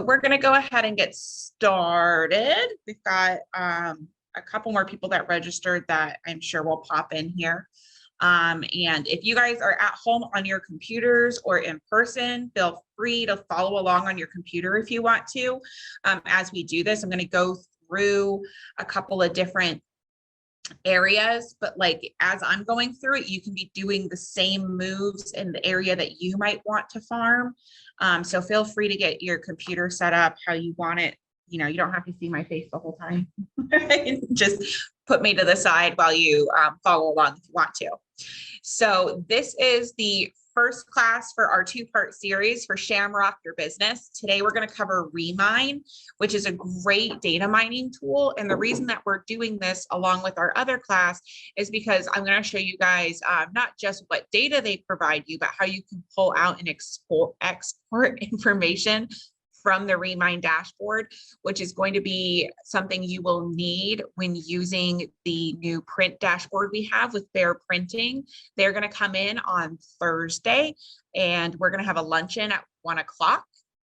We're going to go ahead and get started. We've got a couple more people that registered that I'm sure will pop in here. And if you guys are at home on your computers or in person, feel free to follow along on your computer if you want to. As we do this, I'm going to go through a couple of different areas, but like as I'm going through it, you can be doing the same moves in the area that you might want to farm. So feel free to get your computer set up how you want it. You know, you don't have to see my face the whole time. Just put me to the side while you follow along if you want to. So this is the first class for our two-part series for Shamrock Your Business. Today, we're going to cover Remine, which is a great data mining tool. And the reason that we're doing this along with our other class is because I'm going to show you guys not just what data they provide you, but how you can pull out and export information from the Remine dashboard, which is going to be something you will need when using the new print dashboard we have with Bear Printing. They're going to come in on Thursday, and we're going to have a luncheon at 1 o'clock.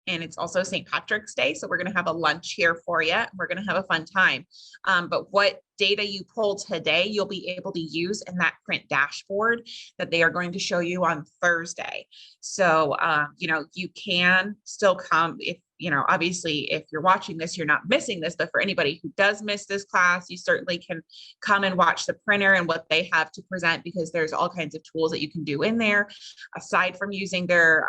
And it's also St. Patrick's Day, so we're going to have a lunch here for you. We're going to have a fun time. But what data you pull today, you'll be able to use in that print dashboard that they are going to show you on Thursday. So, you know, you can still come if, you know, obviously, if you're watching this, you're not missing this, but for anybody who does miss this class, you certainly can come and watch the printer and what they have to present, because there's all kinds of tools that you can do in there aside from using their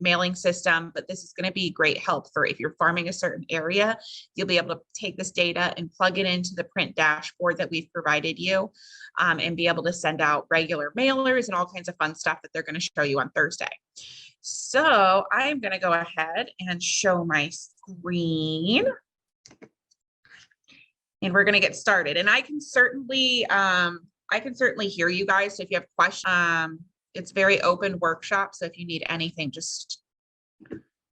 mailing system. But this is going to be great help for if you're farming a certain area, you'll be able to take this data and plug it into the print dashboard that we've provided you and be able to send out regular mailers and all kinds of fun stuff that they're going to show you on Thursday. So I'm going to go ahead and show my screen, and we're going to get started. And I can certainly hear you guys. So if you have questions, it's very open workshop. So if you need anything, just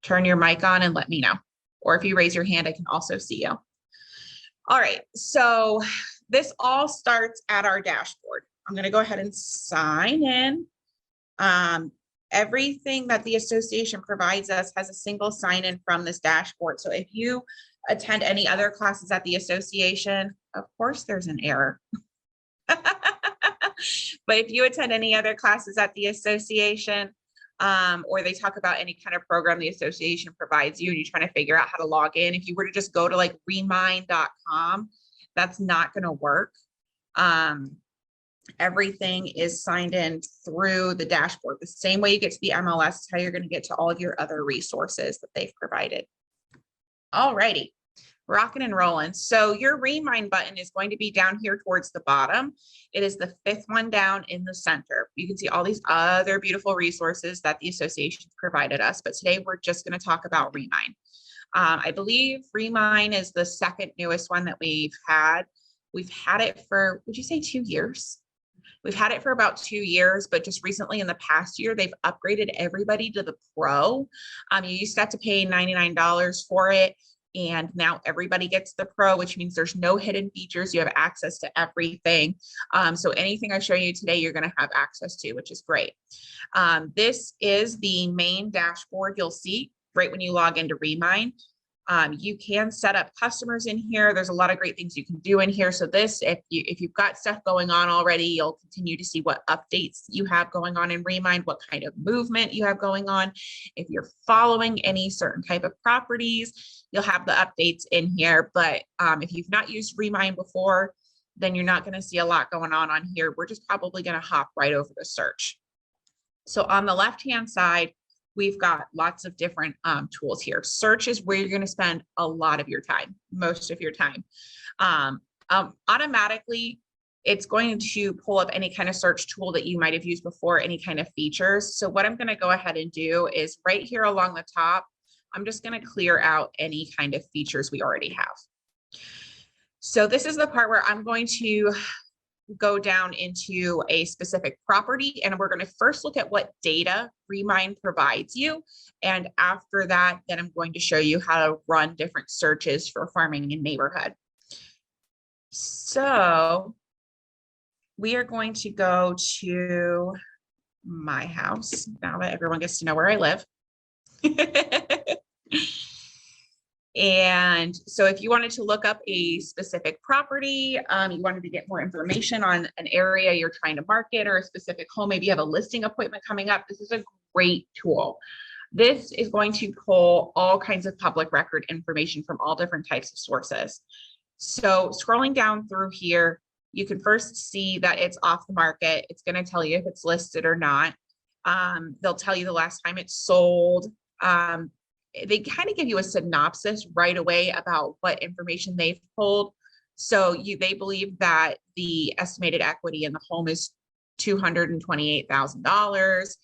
turn your mic on and let me know. Or if you raise your hand, I can also see you. All right. So this all starts at our dashboard. I'm going to go ahead and sign in. Everything that the association provides us has a single sign-in from this dashboard. So if you attend any other classes at the association, of course there's an error. But if you attend any other classes at the association, or they talk about any kind of program the association provides you and you're trying to figure out how to log in, if you were to just go to like remine.com, that's not going to work. Everything is signed in through the dashboard. The same way you get to the MLS is how you're going to get to all of your other resources that they've provided. All righty, rocking and rolling. So your Remine button is going to be down here towards the bottom. It is the fifth one down in the center. You can see all these other beautiful resources that the association provided us, but today we're just going to talk about Remine. I believe Remine is the second newest one that we've had. We've had it for, would you say 2 years? We've had it for about 2 years, but just recently in the past year, they've upgraded everybody to the Pro. You used to have to pay $99 for it, and now everybody gets the Pro, which means there's no hidden features. You have access to everything. So anything I show you today, you're going to have access to, which is great. This is the main dashboard you'll see right when you log into Remine. You can set up customers in here. There's a lot of great things you can do in here. So this, if you've got stuff going on already, you'll continue to see what updates you have going on in Remine, what kind of movement you have going on. If you're following any certain type of properties, you'll have the updates in here. But if you've not used Remine before, then you're not going to see a lot going on here. We're just probably going to hop right over to search. So on the left-hand side, we've got lots of different tools here. Search is where you're going to spend a lot of your time, most of your time. Automatically, it's going to pull up any kind of search tool that you might have used before, any kind of features. So what I'm going to go ahead and do is right here along the top, I'm just going to clear out any kind of features we already have. So this is the part where I'm going to go down into a specific property, and we're going to first look at what data Remine provides you. And after that, then I'm going to show you how to run different searches for farming in neighborhood. So we are going to go to my house now that everyone gets to know where I live. And so if you wanted to look up a specific property, you wanted to get more information on an area you're trying to market or a specific home, maybe you have a listing appointment coming up, this is a great tool. This is going to pull all kinds of public record information from all different types of sources. So scrolling down through here, you can first see that it's off the market. It's going to tell you if it's listed or not. They'll tell you the last time it's sold. They kind of give you a synopsis right away about what information they've pulled. So they believe that the estimated equity in the home is $228,000.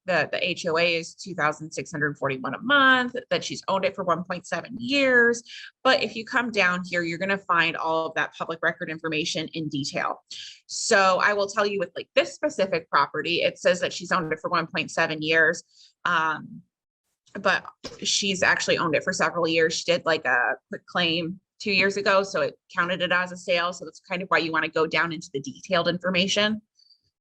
The HOA is $2,641 a month, that she's owned it for 1.7 years. But if you come down here, you're going to find all of that public record information in detail. So I will tell you with like this specific property, it says that she's owned it for 1.7 years. But she's actually owned it for several years. She did like a quick claim 2 years ago, so it counted it as a sale. So that's kind of why you want to go down into the detailed information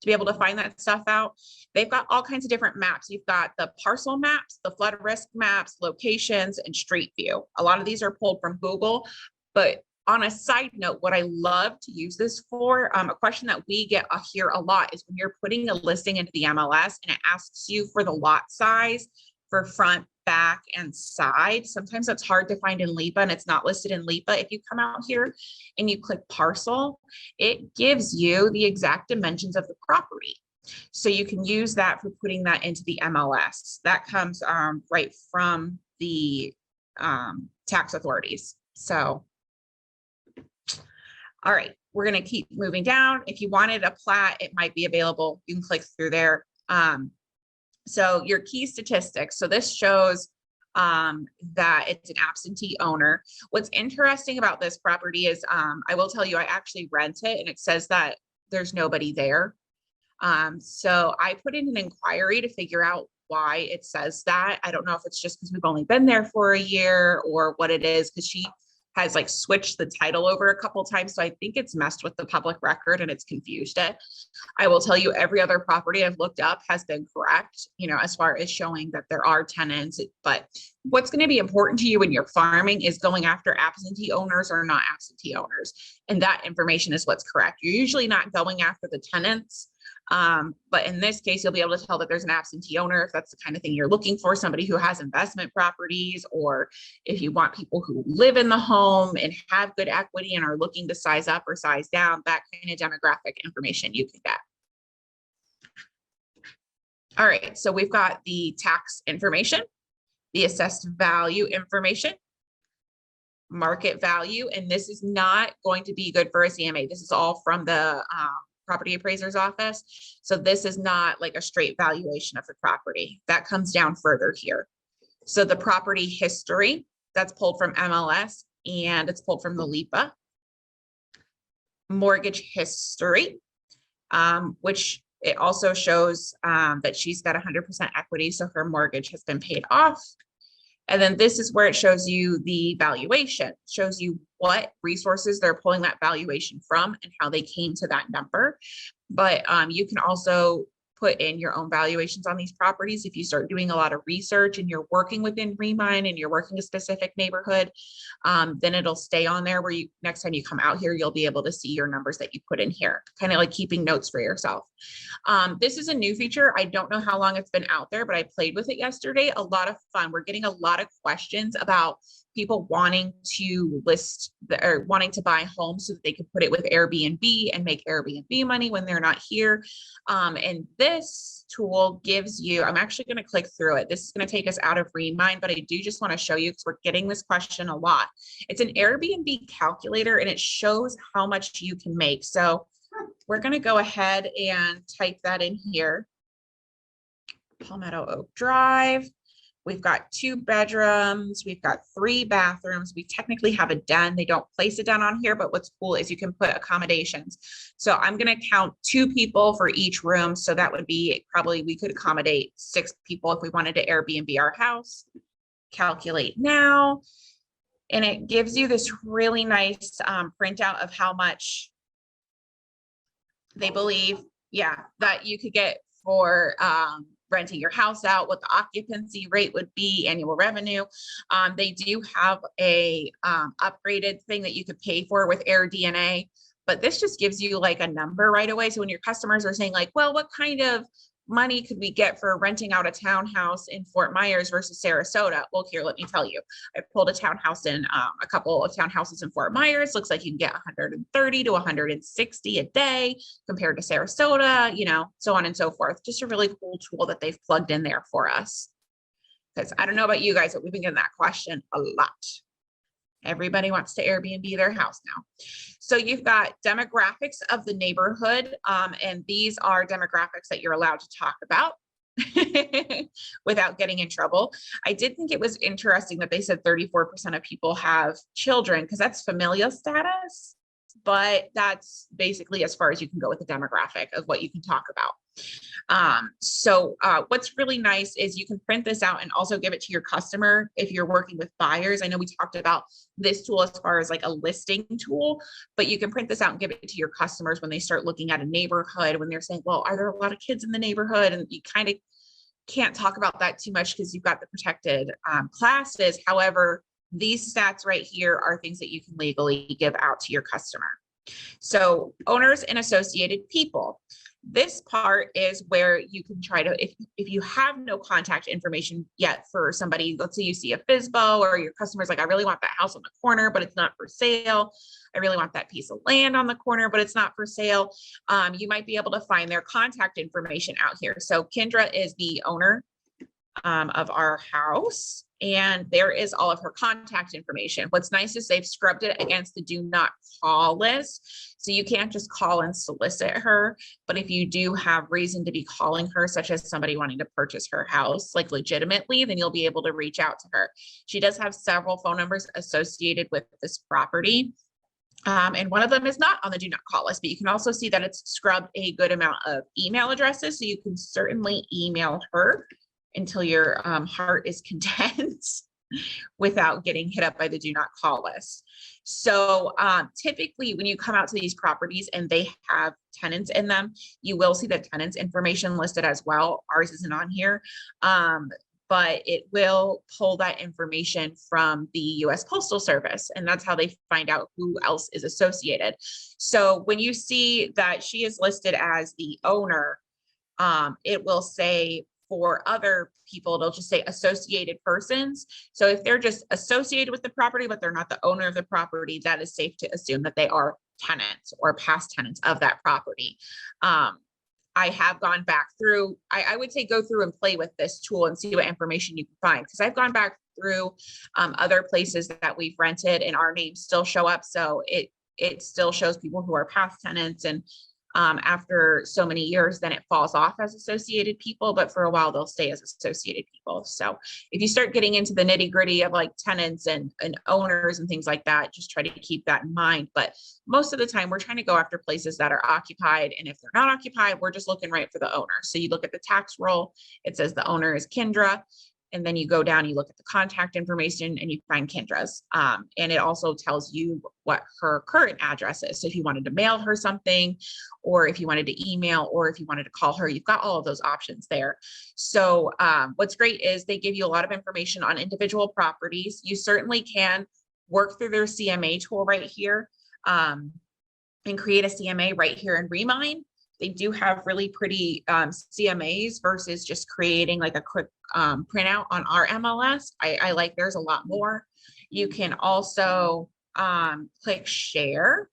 to be able to find that stuff out. They've got all kinds of different maps. You've got the parcel maps, the flood risk maps, locations, and street view. A lot of these are pulled from Google, but on a side note, what I love to use this for, a question that we get here a lot is when you're putting a listing into the MLS and it asks you for the lot size for front, back, and side. Sometimes that's hard to find in LIPA and it's not listed in LIPA. If you come out here and you click parcel, it gives you the exact dimensions of the property. So you can use that for putting that into the MLS. That comes right from the tax authorities. So, all right, we're going to keep moving down. If you wanted a plat, it might be available. You can click through there. So your key statistics. So this shows that it's an absentee owner. What's interesting about this property is I will tell you, I actually rent it and it says that there's nobody there. So I put in an inquiry to figure out why it says that. I don't know if it's just because we've only been there for a year or what it is, because she has like switched the title over a couple of times. So I think it's messed with the public record and it's confused it. I will tell you every other property I've looked up has been correct, you know, as far as showing that there are tenants. But what's going to be important to you when you're farming is going after absentee owners or not absentee owners. And that information is what's correct. You're usually not going after the tenants. But in this case, you'll be able to tell that there's an absentee owner if that's the kind of thing you're looking for, somebody who has investment properties, or if you want people who live in the home and have good equity and are looking to size up or size down, that kind of demographic information you can get. All right, so we've got the tax information, the assessed value information, market value, and this is not going to be good for a CMA. This is all from the property appraiser's office. So this is not like a straight valuation of the property. That comes down further here. So the property history, that's pulled from MLS and it's pulled from the LIPA. Mortgage history, which it also shows that she's got 100% equity. So her mortgage has been paid off. And then this is where it shows you the valuation, it shows you what resources they're pulling that valuation from and how they came to that number. But you can also put in your own valuations on these properties. If you start doing a lot of research and you're working within Remine and you're working a specific neighborhood, then it'll stay on there where you, next time you come out here, you'll be able to see your numbers that you put in here, kind of like keeping notes for yourself. This is a new feature. I don't know how long it's been out there, but I played with it yesterday. A lot of fun. We're getting a lot of questions about people wanting to list or wanting to buy homes so that they can put it with Airbnb and make Airbnb money when they're not here. And this tool gives you, I'm actually going to click through it. This is going to take us out of Remine, but I do just want to show you because we're getting this question a lot. It's an Airbnb calculator and it shows how much you can make. So we're going to go ahead and type that in here. Palmetto Oak Drive. We've got 2 bedrooms. We've got 3 bathrooms. We technically have a den. They don't place a den on here, but what's cool is you can put accommodations. So I'm going to count 2 people for each room. So that would be probably, we could accommodate 6 people if we wanted to Airbnb our house. Calculate now. And it gives you this really nice printout of how much they believe, that you could get for renting your house out, what the occupancy rate would be, annual revenue. They do have a upgraded thing that you could pay for with AirDNA, but this just gives you like a number right away. So when your customers are saying like, well, what kind of money could we get for renting out a townhouse in Fort Myers versus Sarasota? Well, here, let me tell you, I pulled a townhouse in a couple of townhouses in Fort Myers. Looks like you can get 130 to 160 a day compared to Sarasota, you know, so on and so forth. Just a really cool tool that they've plugged in there for us. Because I don't know about you guys, but we've been getting that question a lot. Everybody wants to Airbnb their house now. So you've got demographics of the neighborhood, and these are demographics that you're allowed to talk about without getting in trouble. I did think it was interesting that they said 34% of people have children, because that's familial status, but that's basically as far as you can go with the demographic of what you can talk about. What's really nice is you can print this out and also give it to your customer if you're working with buyers. I know we talked about this tool as far as like a listing tool, but you can print this out and give it to your customers when they start looking at a neighborhood, when they're saying, well, are there a lot of kids in the neighborhood? And you kind of can't talk about that too much because you've got the protected classes. However, these stats right here are things that you can legally give out to your customer. So owners and associated people. This part is where you can try to, if you have no contact information yet for somebody, let's say you see a FSBO or your customer's like, I really want that house on the corner, but it's not for sale. I really want that piece of land on the corner, but it's not for sale. You might be able to find their contact information out here. So Kendra is the owner of our house, and there is all of her contact information. What's nice is they've scrubbed it against the do not call list. So you can't just call and solicit her, but if you do have reason to be calling her, such as somebody wanting to purchase her house, like legitimately, then you'll be able to reach out to her. She does have several phone numbers associated with this property. And one of them is not on the do not call list, but you can also see that it's scrubbed a good amount of email addresses. So you can certainly email her until your heart is content without getting hit up by the do not call list. So typically when you come out to these properties and they have tenants in them, you will see the tenants information listed as well. Ours isn't on here, but it will pull that information from the US Postal Service, and that's how they find out who else is associated. So when you see that she is listed as the owner, it will say, for other people, it'll just say associated persons. So if they're just associated with the property, but they're not the owner of the property, that is safe to assume that they are tenants or past tenants of that property. I have gone back through, I would say go through and play with this tool and see what information you can find, because I've gone back through other places that we've rented and our names still show up. So it still shows people who are past tenants, and after so many years, then it falls off as associated people, but for a while they'll stay as associated people. So if you start getting into the nitty gritty of like tenants and owners and things like that, just try to keep that in mind. But most of the time we're trying to go after places that are occupied. And if they're not occupied, we're just looking right for the owner. So you look at the tax roll, it says the owner is Kendra. And then you go down, you look at the contact information and you find Kendra's. And it also tells you what her current address is. So if you wanted to mail her something, or if you wanted to email, or if you wanted to call her, you've got all of those options there. So what's great is they give you a lot of information on individual properties. You certainly can work through their CMA tool right here and create a CMA right here in Remine. They do have really pretty CMAs versus just creating like a quick printout on our MLS. I like theirs a lot more. You can also click share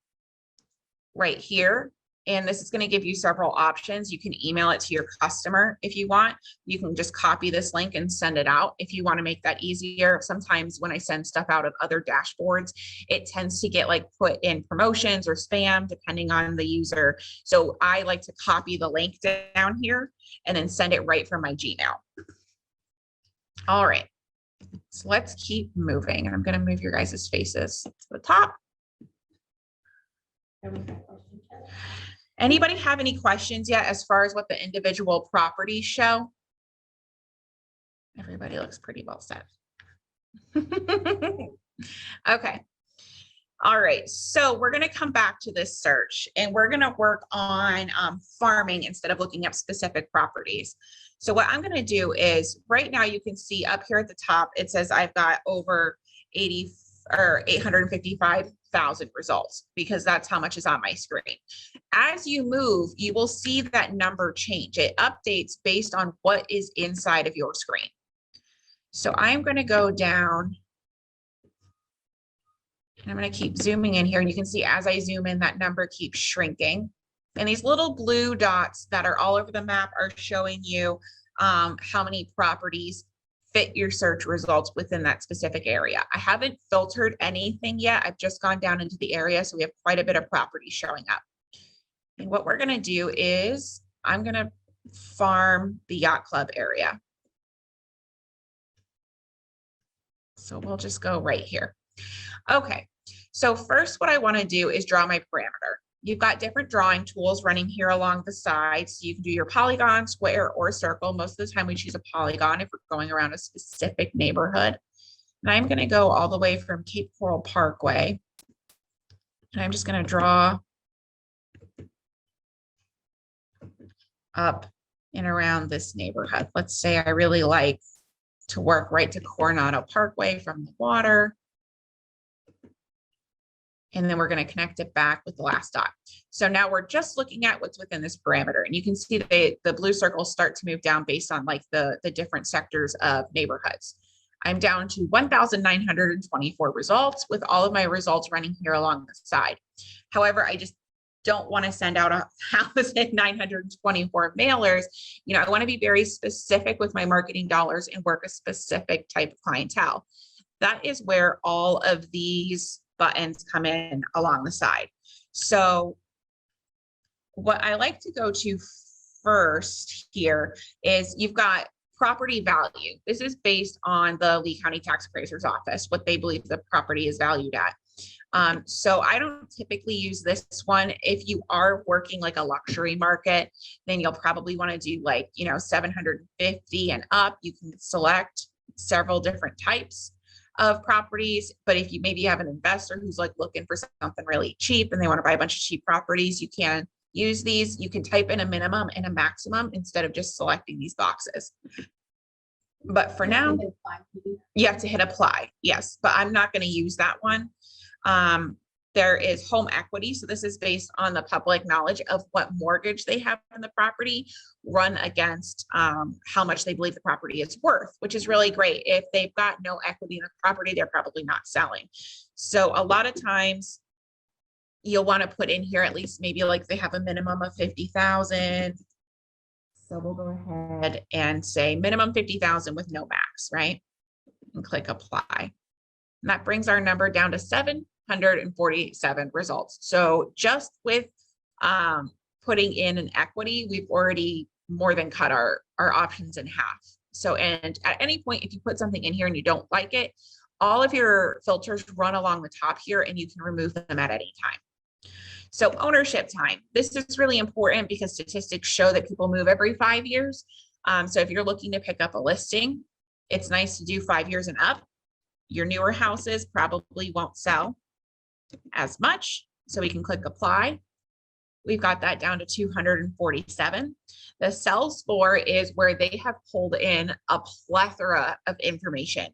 right here. And this is going to give you several options. You can email it to your customer if you want. You can just copy this link and send it out if you want to make that easier. Sometimes when I send stuff out of other dashboards, it tends to get like put in promotions or spam depending on the user. So I like to copy the link down here and then send it right from my Gmail. All right, so let's keep moving. I'm going to move your guys' faces to the top. Anybody have any questions yet as far as what the individual properties show? Everybody looks pretty well set. Okay. All right. So we're going to come back to this search and we're going to work on farming instead of looking up specific properties. So what I'm going to do is right now you can see up here at the top, it says I've got over 80 or 855,000 results because that's how much is on my screen. As you move, you will see that number change. It updates based on what is inside of your screen. So I'm going to go down and I'm going to keep zooming in here. And you can see as I zoom in, that number keeps shrinking. And these little blue dots that are all over the map are showing you how many properties fit your search results within that specific area. I haven't filtered anything yet. I've just gone down into the area. So we have quite a bit of properties showing up. And what we're going to do is I'm going to farm the yacht club area. So we'll just go right here. Okay, so first what I want to do is draw my parameter. You've got different drawing tools running here along the sides. So you can do your polygon, square, or circle. Most of the time we choose a polygon if we're going around a specific neighborhood. And I'm going to go all the way from Cape Coral Parkway. And I'm just going to draw up and around this neighborhood. Let's say I really like to work right to Coronado Parkway from the water. And then we're going to connect it back with the last dot. So now we're just looking at what's within this parameter. And you can see the blue circles start to move down based on like the different sectors of neighborhoods. I'm down to 1,924 results with all of my results running here along the side. However, I just don't want to send out 1,924 mailers. You know, I want to be very specific with my marketing dollars and work a specific type of clientele. That is where all of these buttons come in along the side. So what I like to go to first here is you've got property value. This is based on the Lee County Tax Appraiser's Office, what they believe the property is valued at. So I don't typically use this one. If you are working like a luxury market, then you'll probably want to do like, you know, 750 and up. You can select several different types of properties, but if you maybe have an investor who's like looking for something really cheap and they want to buy a bunch of cheap properties, you can use these. You can type in a minimum and a maximum instead of just selecting these boxes. But for now, you have to hit apply. Yes, but I'm not going to use that one. There is home equity. So this is based on the public knowledge of what mortgage they have in the property run against how much they believe the property is worth, which is really great. If they've got no equity in the property, they're probably not selling. So a lot of times you'll want to put in here at least maybe like they have a minimum of 50,000. So we'll go ahead and say minimum 50,000 with no max, right? And click apply. And that brings our number down to 747 results. So just with putting in an equity, we've already more than cut our options in half. So, and at any point, if you put something in here and you don't like it, all of your filters run along the top here and you can remove them at any time. So ownership time, this is really important because statistics show that people move every 5 years. So if you're looking to pick up a listing, it's nice to do 5 years and up. Your newer houses probably won't sell as much. So we can click apply. We've got that down to 247. The sell score is where they have pulled in a plethora of information.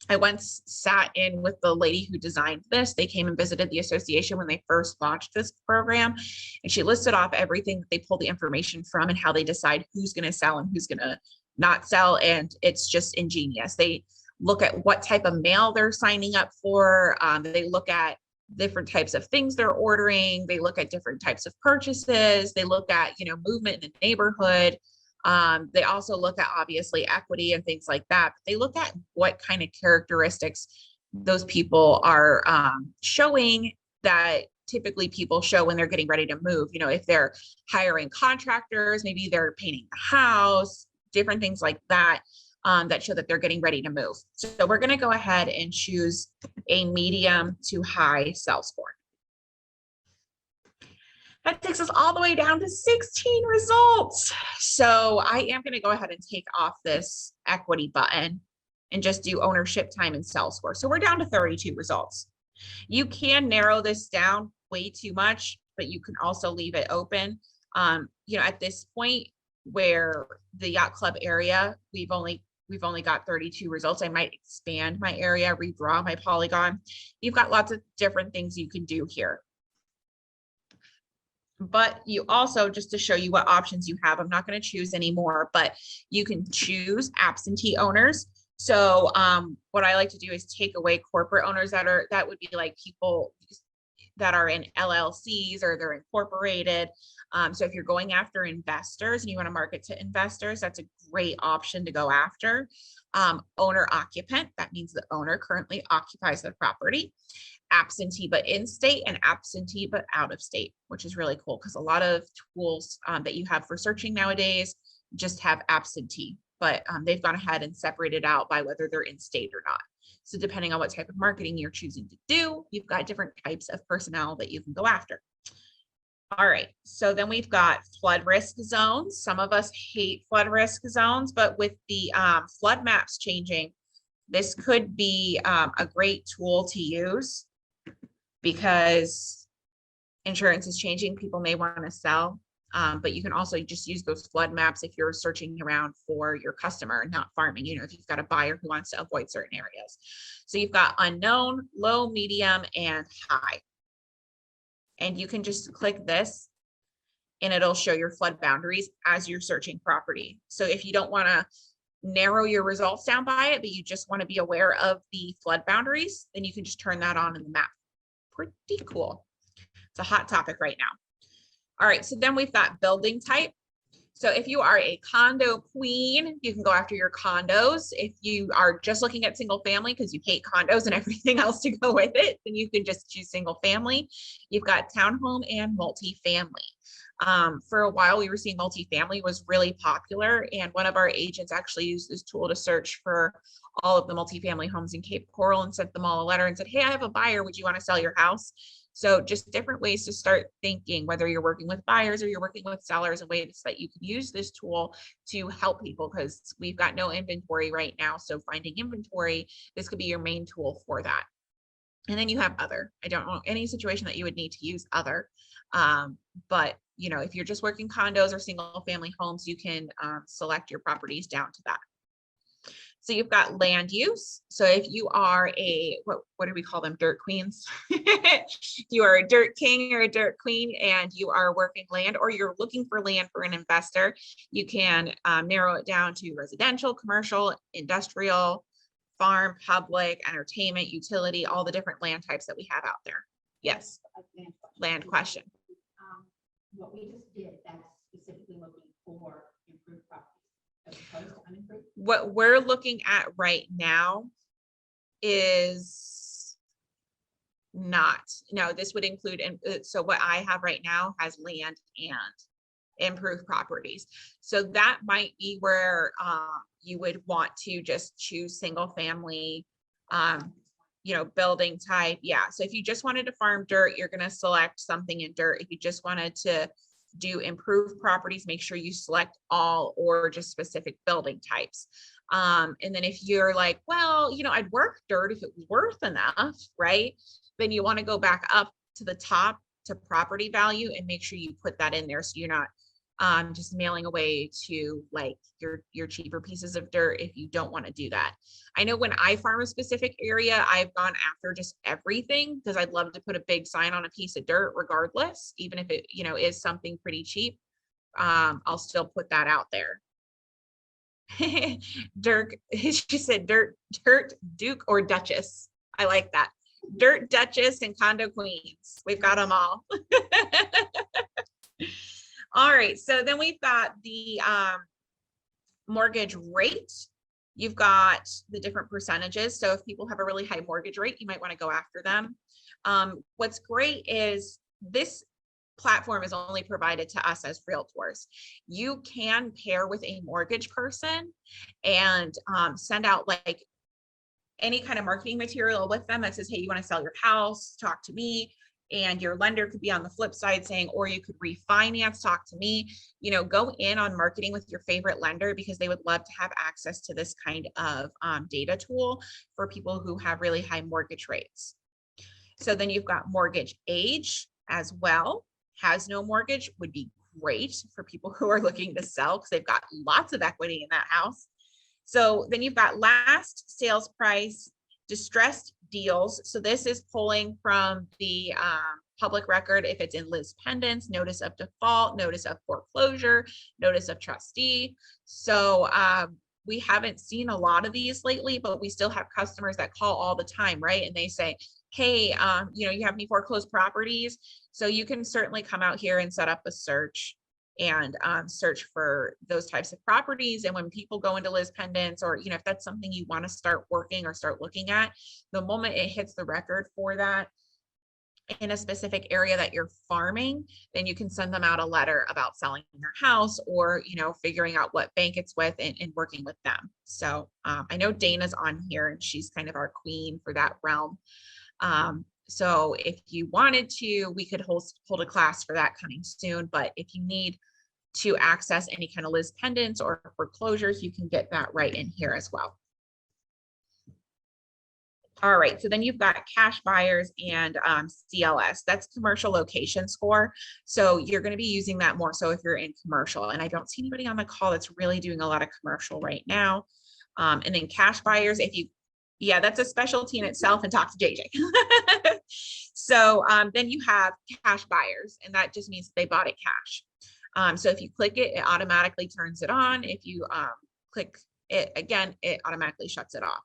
I once sat in with the lady who designed this. They came and visited the association when they first launched this program, and she listed off everything that they pull the information from and how they decide who's going to sell and who's going to not sell. And it's just ingenious. They look at what type of mail they're signing up for. They look at different types of things they're ordering. They look at different types of purchases. They look at, you know, movement in the neighborhood. They also look at obviously equity and things like that. They look at what kind of characteristics those people are showing that typically people show when they're getting ready to move. You know, if they're hiring contractors, maybe they're painting the house, different things like that, that show that they're getting ready to move. So we're going to go ahead and choose a medium to high sell score. That takes us all the way down to 16 results. So I am going to go ahead and take off this equity button and just do ownership time and sell score. So we're down to 32 results. You can narrow this down way too much, but you can also leave it open. You know, at this point, where the yacht club area, we've only got 32 results. I might expand my area, redraw my polygon. You've got lots of different things you can do here. But you also, just to show you what options you have, I'm not going to choose anymore, but you can choose absentee owners. So what I like to do is take away corporate owners that would be like people that are in LLCs or they're incorporated. So if you're going after investors and you want to market to investors, that's a great option to go after. Owner occupant, that means the owner currently occupies the property. Absentee but in state, and absentee but out of state, which is really cool because a lot of tools that you have for searching nowadays just have absentee, but they've gone ahead and separated out by whether they're in state or not. So depending on what type of marketing you're choosing to do, you've got different types of personnel that you can go after. All right, so then we've got flood risk zones. Some of us hate flood risk zones, but with the flood maps changing, this could be a great tool to use because insurance is changing. People may want to sell, but you can also just use those flood maps if you're searching around for your customer and not farming, you know, if you've got a buyer who wants to avoid certain areas. So you've got unknown, low, medium, and high. And you can just click this and it'll show your flood boundaries as you're searching property. So if you don't want to narrow your results down by it, but you just want to be aware of the flood boundaries, then you can just turn that on in the map. Pretty cool. It's a hot topic right now. All right, so then we've got building type. So if you are a condo queen, you can go after your condos. If you are just looking at single family because you hate condos and everything else to go with it, then you can just choose single family. You've got townhome and multifamily. For a while, we were seeing multifamily was really popular, and one of our agents actually used this tool to search for all of the multifamily homes in Cape Coral and sent them all a letter and said, hey, I have a buyer. Would you want to sell your house? So just different ways to start thinking, whether you're working with buyers or you're working with sellers, and ways that you can use this tool to help people, because we've got no inventory right now. So finding inventory, this could be your main tool for that. And then you have other. I don't know any situation that you would need to use other, but you know, if you're just working condos or single family homes, you can select your properties down to that. So you've got land use. So if you are a, what do we call them? Dirt queens. You are a dirt king or a dirt queen, and you are working land, or you're looking for land for an investor, you can narrow it down to residential, commercial, industrial, farm, public, entertainment, utility, all the different land types that we have out there. Yes. Land question. What we just did, that's specifically looking for improved properties as opposed to unimproved? What we're looking at right now is not, no, this would include, and so what I have right now has land and improved properties. So that might be where you would want to just choose single family, you know, building type. Yeah. So if you just wanted to farm dirt, you're going to select something in dirt. If you just wanted to do improved properties, make sure you select all or just specific building types. And then if you're like, well, you know, I'd work dirt if it was worth enough, right? Then you want to go back up to the top to property value and make sure you put that in there, so you're not just mailing away to like your cheaper pieces of dirt if you don't want to do that. I know when I farm a specific area, I've gone after just everything because I'd love to put a big sign on a piece of dirt regardless, even if it, you know, is something pretty cheap. I'll still put that out there. Dirk, she said dirt, Duke, or Duchess. I like that. Dirt Duchess and condo queens. We've got them all. All right, so then we've got the mortgage rate. You've got the different percentages. So if people have a really high mortgage rate, you might want to go after them. What's great is this platform is only provided to us as realtors. You can pair with a mortgage person and send out like any kind of marketing material with them that says, hey, you want to sell your house, talk to me. And your lender could be on the flip side saying, or you could refinance, talk to me. You know, go in on marketing with your favorite lender, because they would love to have access to this kind of data tool for people who have really high mortgage rates. So then you've got mortgage age as well. Has no mortgage would be great for people who are looking to sell because they've got lots of equity in that house. So then you've got last sales price, distressed deals. So this is pulling from the public record if it's in Liz Pendants, notice of default, notice of foreclosure, notice of trustee. So we haven't seen a lot of these lately, but we still have customers that call all the time, right? And they say, hey, you have any foreclosed properties? So you can certainly come out here and set up a search and search for those types of properties. And when people go into Liz Pendants, or if that's something you want to start working or start looking at, the moment it hits the record for that in a specific area that you're farming, then you can send them out a letter about selling their house, or figuring out what bank it's with and working with them. So I know Dana's on here and she's kind of our queen for that realm. So if you wanted to, we could hold a class for that coming soon. But if you need to access any kind of Liz Pendants or foreclosures, you can get that right in here as well. All right, so then you've got cash buyers and CLS. That's commercial location score. So you're going to be using that more so if you're in commercial. And I don't see anybody on the call that's really doing a lot of commercial right now. And then cash buyers, yeah, that's a specialty in itself, and talk to JJ. So then you have cash buyers, and that just means they bought it cash. So if you click it, it automatically turns it on. If you click it again, it automatically shuts it off.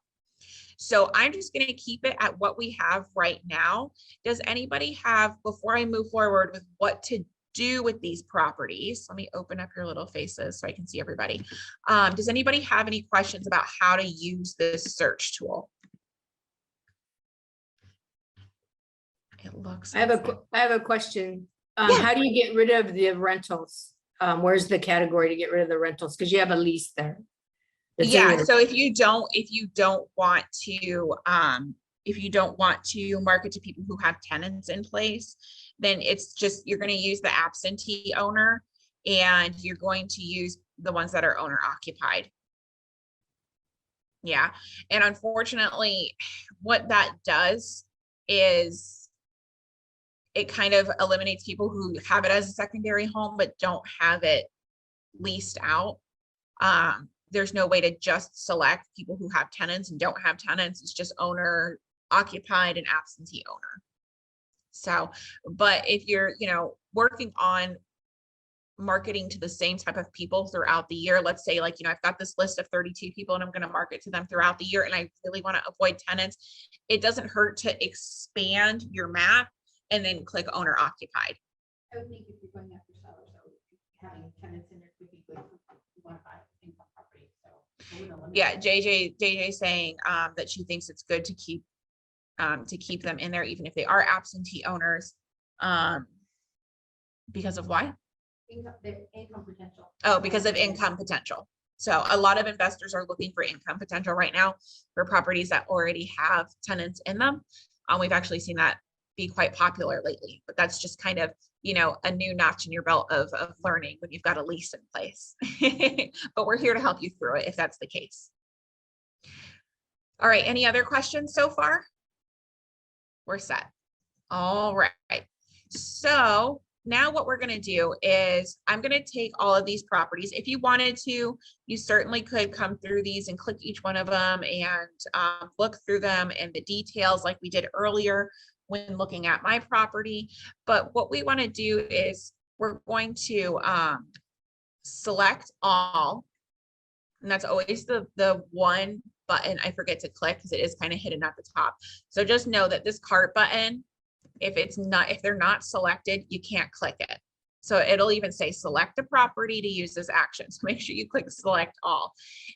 So I'm just going to keep it at what we have right now. Does anybody have, before I move forward with what to do with these properties, let me open up your little faces so I can see everybody. Does anybody have any questions about how to use this search tool? It looks. I have a question. Yeah. How do you get rid of the rentals? Where's the category to get rid of the rentals? Because you have a lease there. Yeah, so if you don't want to market to people who have tenants in place, then it's just, you're going to use the absentee owner, and you're going to use the ones that are owner occupied. Yeah, and unfortunately, what that does is it kind of eliminates people who have it as a secondary home but don't have it leased out. There's no way to just select people who have tenants and don't have tenants. It's just owner occupied and absentee owner. So, but if you're, working on marketing to the same type of people throughout the year, let's say like, I've got this list of 32 people and I'm going to market to them throughout the year, and I really want to avoid tenants, it doesn't hurt to expand your map and then click owner occupied. I would think if you're going after sellers, so having tenants in there could be good for you want to buy income property. So yeah, JJ saying that she thinks it's good to keep them in there even if they are absentee owners. Because of why? Income potential. Oh, because of income potential. So a lot of investors are looking for income potential right now for properties that already have tenants in them. We've actually seen that be quite popular lately, but that's just kind of, a new notch in your belt of learning when you've got a lease in place. But we're here to help you through it if that's the case. All right, any other questions so far? We're set. All right, so now what we're going to do is I'm going to take all of these properties. If you wanted to, you certainly could come through these and click each one of them and look through them and the details like we did earlier when looking at my property. But what we want to do is we're going to select all, and that's always the one button I forget to click because it is kind of hidden at the top. So just know that this cart button, if they're not selected, you can't click it. So it'll even say select a property to use this action. So make sure you click select all,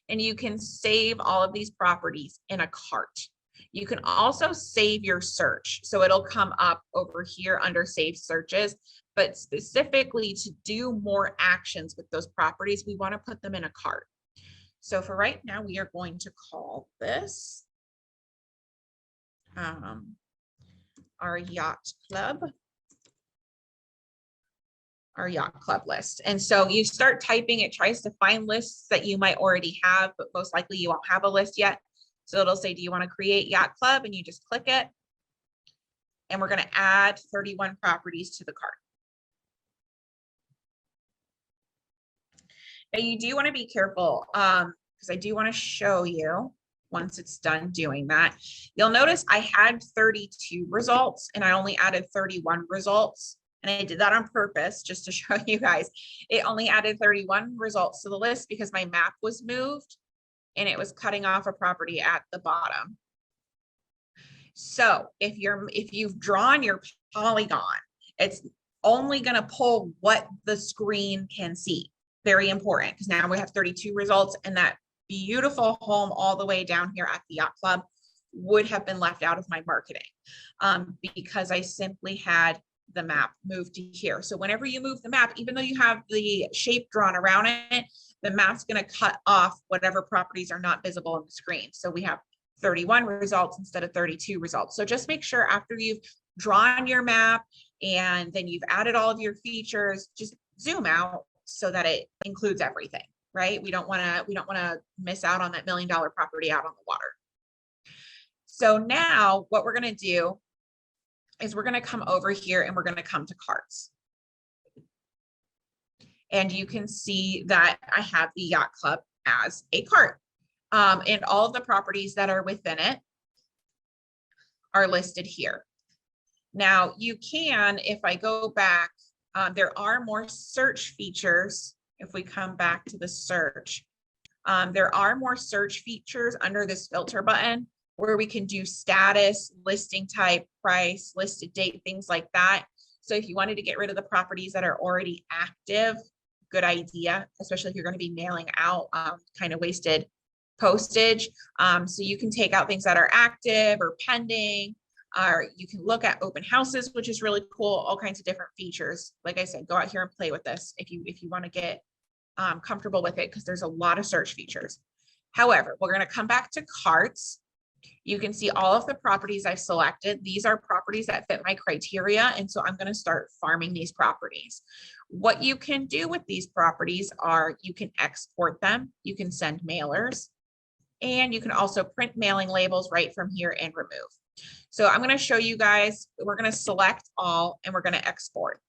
and you can save all of these properties in a cart. You can also save your search. So it'll come up over here under save searches, but specifically to do more actions with those properties, we want to put them in a cart. So for right now, we are going to call this our yacht club list. And so you start typing, it tries to find lists that you might already have, but most likely you won't have a list yet. So it'll say, do you want to create yacht club? And you just click it. And we're going to add 31 properties to the cart. Now you do want to be careful, because I do want to show you once it's done doing that. You'll notice I had 32 results and I only added 31 results. And I did that on purpose just to show you guys. It only added 31 results to the list because my map was moved and it was cutting off a property at the bottom. So if you've drawn your polygon, it's only going to pull what the screen can see. Very important, because now we have 32 results, and that beautiful home all the way down here at the yacht club would have been left out of my marketing, because I simply had the map moved to here. So whenever you move the map, even though you have the shape drawn around it, the map's going to cut off whatever properties are not visible on the screen. So we have 31 results instead of 32 results. So just make sure after you've drawn your map and then you've added all of your features, just zoom out so that it includes everything, right? We don't want to miss out on that $1 million property out on the water. So now what we're going to do is we're going to come over here and we're going to come to carts. And you can see that I have the yacht club as a cart. And all of the properties that are within it are listed here. Now you can, if I go back, there are more search features. If we come back to the search, there are more search features under this filter button where we can do status, listing type, price, listed date, things like that. So if you wanted to get rid of the properties that are already active, good idea, especially if you're going to be mailing out kind of wasted postage. So you can take out things that are active or pending, or you can look at open houses, which is really cool, all kinds of different features. Like I said, go out here and play with this if you want to get comfortable with it, because there's a lot of search features. However, we're going to come back to carts. You can see all of the properties I've selected. These are properties that fit my criteria. And so I'm going to start farming these properties. What you can do with these properties are you can export them, you can send mailers, and you can also print mailing labels right from here and remove. So I'm going to show you guys, we're going to select all and we're going to export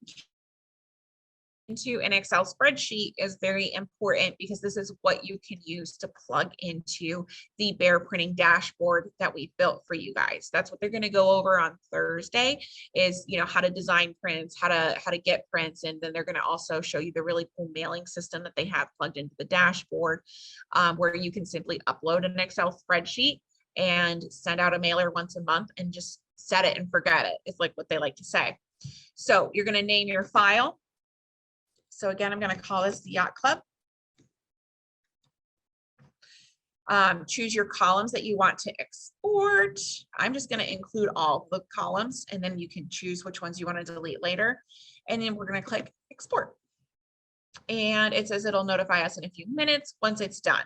into an Excel spreadsheet is very important, because this is what you can use to plug into the bear printing dashboard that we built for you guys. That's what they're going to go over on Thursday is, how to design prints, how to get prints. And then they're going to also show you the really cool mailing system that they have plugged into the dashboard, where you can simply upload an Excel spreadsheet and send out a mailer once a month and just set it and forget it. It's like what they like to say. So you're going to name your file. So again, I'm going to call this the Yacht Club. Choose your columns that you want to export. I'm just going to include all the columns, and then you can choose which ones you want to delete later. And then we're going to click export. And it says it'll notify us in a few minutes once it's done.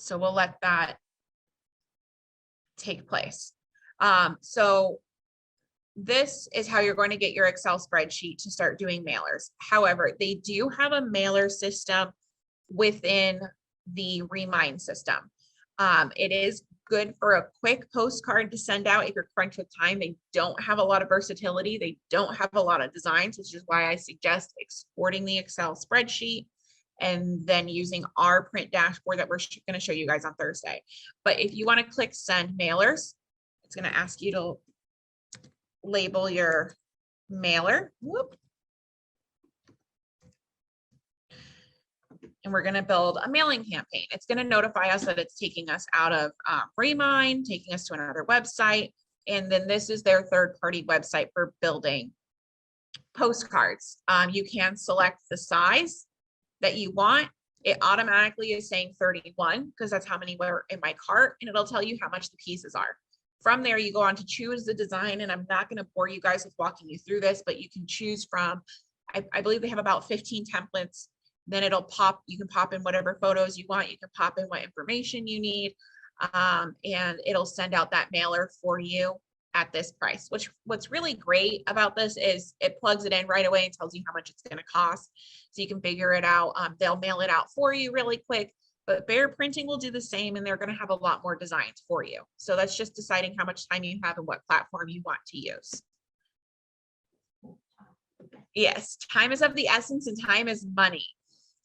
So we'll let that take place. So this is how you're going to get your Excel spreadsheet to start doing mailers. However, they do have a mailer system within the Remine system. It is good for a quick postcard to send out if you're crunched with time. They don't have a lot of versatility. They don't have a lot of designs, which is why I suggest exporting the Excel spreadsheet and then using our print dashboard that we're going to show you guys on Thursday. But if you want to click send mailers, it's going to ask you to label your mailer. Whoop. And we're going to build a mailing campaign. It's going to notify us that it's taking us out of Remine, taking us to another website. And then this is their third-party website for building postcards. You can select the size that you want. It automatically is saying 31 because that's how many were in my cart, and it'll tell you how much the pieces are. From there, you go on to choose the design, and I'm not going to bore you guys with walking you through this, but you can choose from, I believe they have about 15 templates. Then it'll pop, you can pop in whatever photos you want. You can pop in what information you need, and it'll send out that mailer for you at this price. What's really great about this is it plugs it in right away and tells you how much it's going to cost. So you can figure it out. They'll mail it out for you really quick. But Bear Printing will do the same, and they're going to have a lot more designs for you. So that's just deciding how much time you have and what platform you want to use. Yes, time is of the essence, and time is money.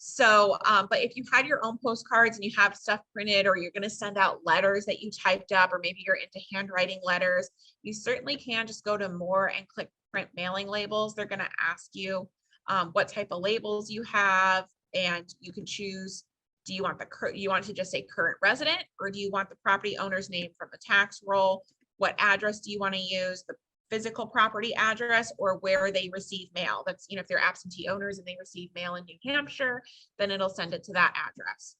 So, but if you had your own postcards and you have stuff printed, or you're going to send out letters that you typed up, or maybe you're into handwriting letters, you certainly can just go to more and click print mailing labels. They're going to ask you what type of labels you have, and you can choose, do you want you want to just say current resident, or do you want the property owner's name from the tax roll? What address do you want to use? The physical property address, or where they receive mail. That's, if they're absentee owners and they receive mail in New Hampshire, then it'll send it to that address.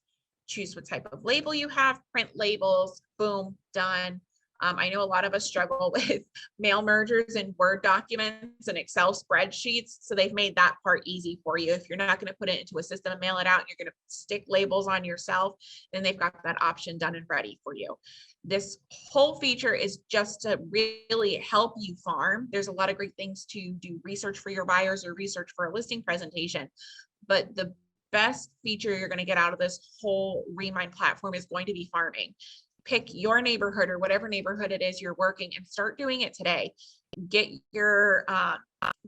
Choose what type of label you have, print labels, boom, done. I know a lot of us struggle with mail mergers and Word documents and Excel spreadsheets. So they've made that part easy for you. If you're not going to put it into a system and mail it out, you're going to stick labels on yourself, then they've got that option done and ready for you. This whole feature is just to really help you farm. There's a lot of great things to do research for your buyers or research for a listing presentation, but the best feature you're going to get out of this whole Remine platform is going to be farming. Pick your neighborhood or whatever neighborhood it is you're working and start doing it today. Get your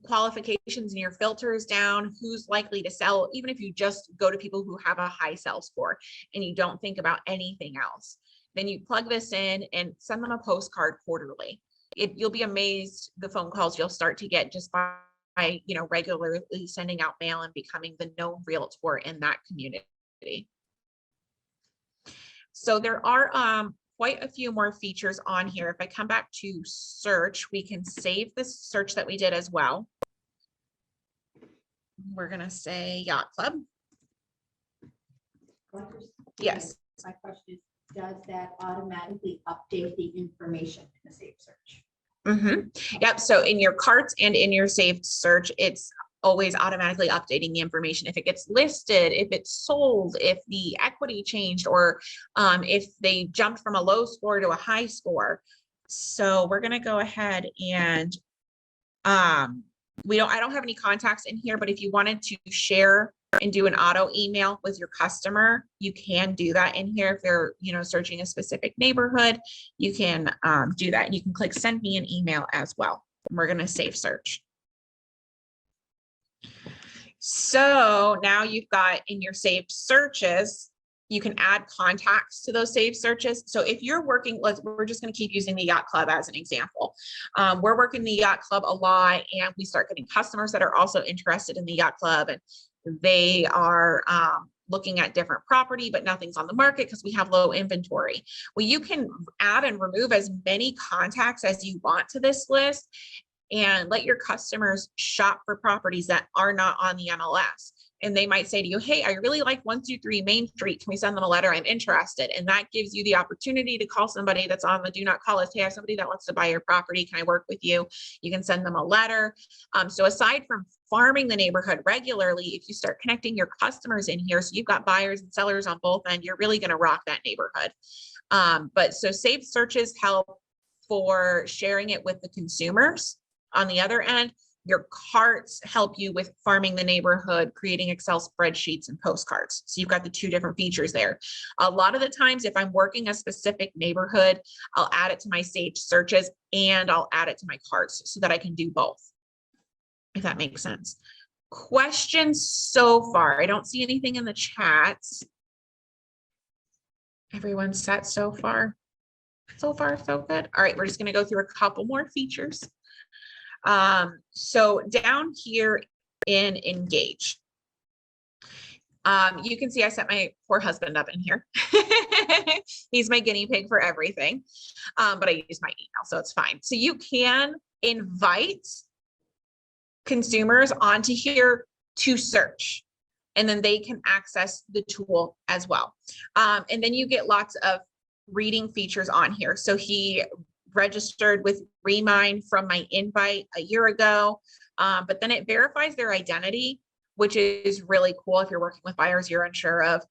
qualifications and your filters down, who's likely to sell, even if you just go to people who have a high sell score and you don't think about anything else. Then you plug this in and send them a postcard quarterly. You'll be amazed the phone calls you'll start to get just by regularly sending out mail and becoming the known realtor in that community. So there are quite a few more features on here. If I come back to search, we can save this search that we did as well. We're going to say Yacht Club. Yes. My question is, does that automatically update the information in the saved search? Yep. So in your carts and in your saved search, it's always automatically updating the information. If it gets listed, if it's sold, if the equity changed, or if they jumped from a low score to a high score. So we're going to go ahead and I don't have any contacts in here, but if you wanted to share and do an auto email with your customer, you can do that in here. If they're, searching a specific neighborhood, you can do that. You can click send me an email as well. And we're going to save search. So now you've got in your saved searches, you can add contacts to those saved searches. So if you're working, we're just going to keep using the Yacht Club as an example. We're working the Yacht Club a lot, and we start getting customers that are also interested in the Yacht Club, and they are looking at different property, but nothing's on the market because we have low inventory. Well, you can add and remove as many contacts as you want to this list and let your customers shop for properties that are not on the MLS. And they might say to you, hey, I really like 123 Main Street. Can we send them a letter? I'm interested. And that gives you the opportunity to call somebody that's on the do not call list. Hey, I have somebody that wants to buy your property. Can I work with you? You can send them a letter. So aside from farming the neighborhood regularly, if you start connecting your customers in here, so you've got buyers and sellers on both ends, you're really going to rock that neighborhood. But so saved searches help for sharing it with the consumers. On the other end, your carts help you with farming the neighborhood, creating Excel spreadsheets and postcards. So you've got the two different features there. A lot of the times, if I'm working a specific neighborhood, I'll add it to my saved searches and I'll add it to my carts so that I can do both, if that makes sense. Questions so far? I don't see anything in the chats. Everyone's set so far? So far, so good. All right, we're just going to go through a couple more features. So down here in Engage, you can see I set my poor husband up in here. He's my guinea pig for everything. But I use my email, so it's fine. So you can invite consumers onto here to search, and then they can access the tool as well. And then you get lots of reading features on here. So he registered with Remine from my invite a year ago, but then it verifies their identity, which is really cool. If you're working with buyers you're unsure of,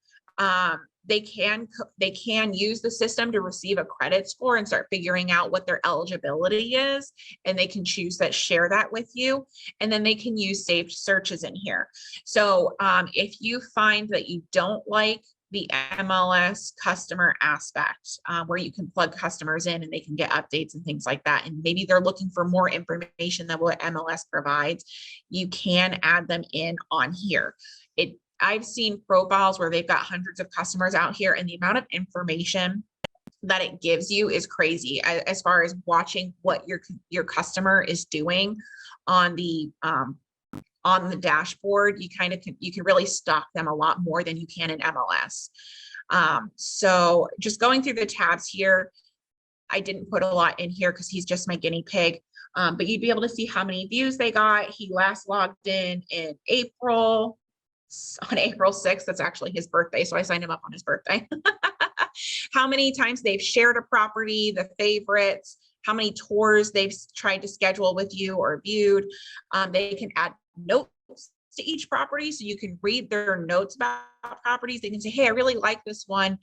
they can use the system to receive a credit score and start figuring out what their eligibility is, and they can choose that, share that with you, and then they can use saved searches in here. So if you find that you don't like the MLS customer aspect, where you can plug customers in and they can get updates and things like that, and maybe they're looking for more information than what MLS provides, you can add them in on here. I've seen profiles where they've got hundreds of customers out here, and the amount of information that it gives you is crazy as far as watching what your customer is doing on the dashboard. You can really stalk them a lot more than you can in MLS. So just going through the tabs here, I didn't put a lot in here because he's just my guinea pig. But you'd be able to see how many views they got. He last logged in April, on April 6th. That's actually his birthday, so I signed him up on his birthday. How many times they've shared a property, the favorites, how many tours they've tried to schedule with you or viewed. They can add notes to each property, so you can read their notes about properties. They can say, hey, I really like this one.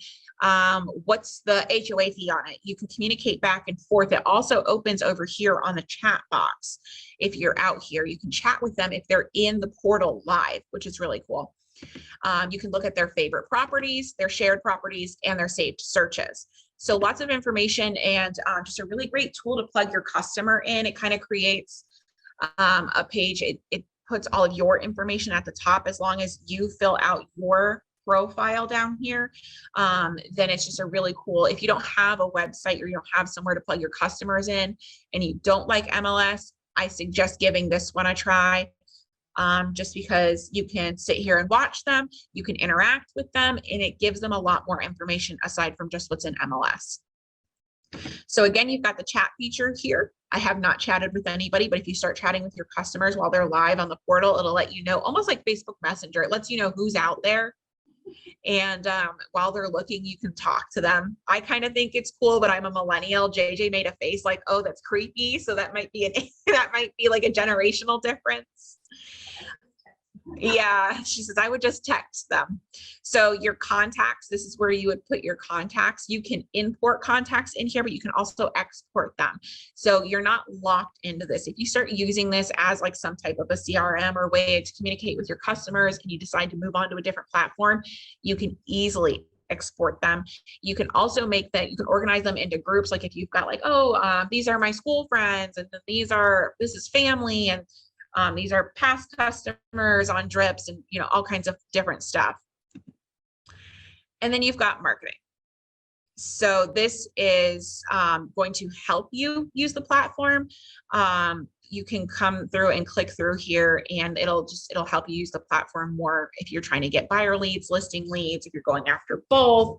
What's the HOA fee on it? You can communicate back and forth. It also opens over here on the chat box. If you're out here, you can chat with them if they're in the portal live, which is really cool. You can look at their favorite properties, their shared properties, and their saved searches. So lots of information, and just a really great tool to plug your customer in. It kind of creates a page. It puts all of your information at the top. As long as you fill out your profile down here, then it's just a really cool. If you don't have a website or you don't have somewhere to plug your customers in and you don't like MLS, I suggest giving this one a try. Just because you can sit here and watch them, you can interact with them, and it gives them a lot more information aside from just what's in MLS. So again, you've got the chat feature here. I have not chatted with anybody, but if you start chatting with your customers while they're live on the portal, it'll let you know, almost like Facebook Messenger. It lets you know who's out there. And while they're looking, you can talk to them. I kind of think it's cool, but I'm a millennial. JJ made a face like, oh, that's creepy. So that might be that might be like a generational difference. Yeah, she says, I would just text them. So your contacts, this is where you would put your contacts. You can import contacts in here, but you can also export them. So you're not locked into this. If you start using this as like some type of a CRM or way to communicate with your customers and you decide to move on to a different platform, you can easily export them. You can also make that, you can organize them into groups. Like if you've got like, oh, these are my school friends, and then this is family, and these are past customers on drips, and all kinds of different stuff. And then you've got marketing. So this is going to help you use the platform. You can come through and click through here, and it'll help you use the platform more if you're trying to get buyer leads, listing leads, if you're going after both.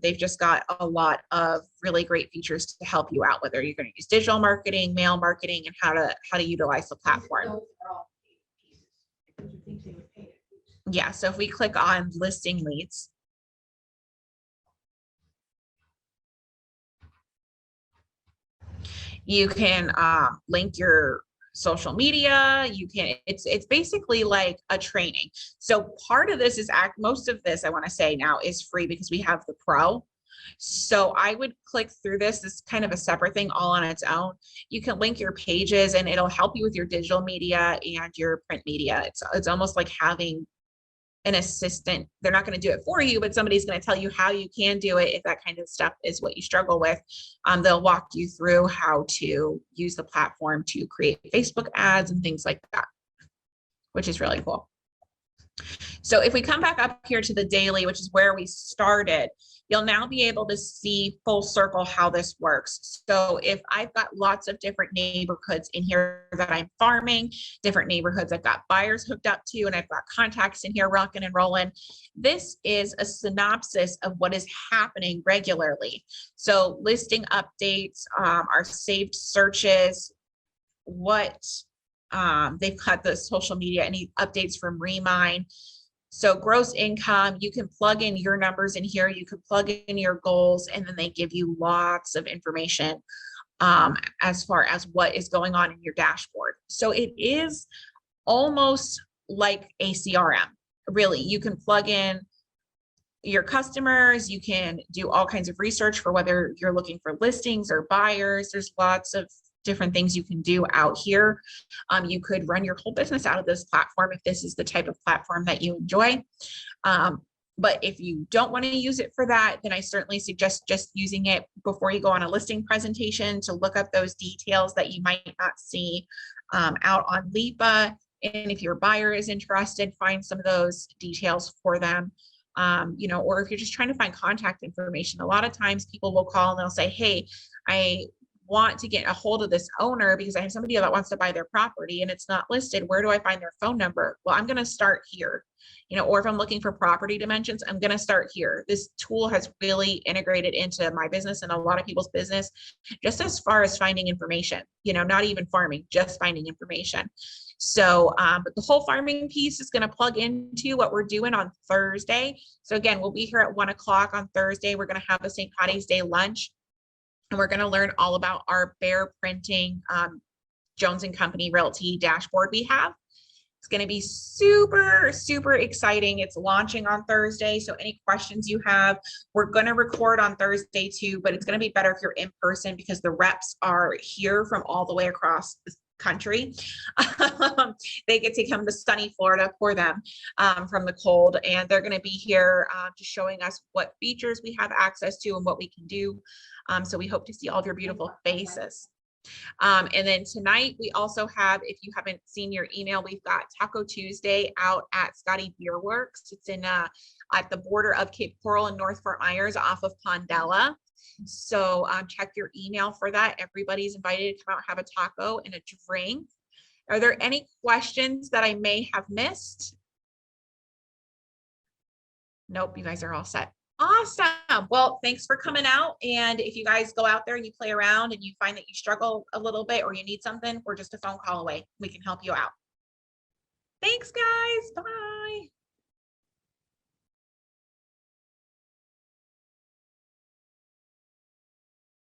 They've just got a lot of really great features to help you out, whether you're going to use digital marketing, mail marketing, and how to utilize the platform. Those are all paid pieces. Don't you think they would pay it? Yeah, so if we click on listing leads, you can link your social media. You can, it's basically like a training. So part of this is most of this, I want to say now, is free because we have the pro. So I would click through this. This is kind of a separate thing all on its own. You can link your pages, and it'll help you with your digital media and your print media. It's almost like having an assistant. They're not going to do it for you, but somebody's going to tell you how you can do it if that kind of stuff is what you struggle with. They'll walk you through how to use the platform to create Facebook ads and things like that, which is really cool. So if we come back up here to the daily, which is where we started, you'll now be able to see full circle how this works. So if I've got lots of different neighborhoods in here that I'm farming, different neighborhoods I've got buyers hooked up to, and I've got contacts in here rocking and rolling, this is a synopsis of what is happening regularly. So listing updates, our saved searches, what they've got the social media, any updates from Remine. So gross income, you can plug in your numbers in here, you can plug in your goals, and then they give you lots of information as far as what is going on in your dashboard. So it is almost like a CRM, really. You can plug in your customers, you can do all kinds of research for whether you're looking for listings or buyers. There's lots of different things you can do out here. You could run your whole business out of this platform if this is the type of platform that you enjoy. But if you don't want to use it for that, then I certainly suggest just using it before you go on a listing presentation to look up those details that you might not see out on LIPA, And if your buyer is interested, find some of those details for them. You know, or if you're just trying to find contact information, a lot of times people will call and they'll say, hey, I want to get a hold of this owner because I have somebody that wants to buy their property and it's not listed. Where do I find their phone number? Well, I'm going to start here, you know, or if I'm looking for property dimensions, I'm going to start here. This tool has really integrated into my business and a lot of people's business, just as far as finding information, you know, not even farming, just finding information. So, but the whole farming piece is going to plug into what we're doing on Thursday. So again, we'll be here at 1 o'clock on Thursday. We're going to have a St. Patty's Day lunch. And we're going to learn all about our bear printing Jones and Company Realty dashboard we have. It's going to be super, super exciting. It's launching on Thursday. So any questions you have, we're going to record on Thursday too, but it's going to be better if you're in person because the reps are here from all the way across the country. They get to come to sunny Florida for them from the cold, and they're going to be here just showing us what features we have access to and what we can do. So we hope to see all of your beautiful faces. And then tonight we also have, if you haven't seen your email, we've got Taco Tuesday out at Scotty Beer Works. It's in at the border of Cape Coral and North Fort Myers off of Pondella. So check your email for that. Everybody's invited to come out, have a taco and a drink. Are there any questions that I may have missed? Nope, you guys are all set. Awesome. Well, thanks for coming out. And if you guys go out there and you play around and you find that you struggle a little bit or you need something, we're just a phone call away. We can help you out. Thanks, guys. Bye.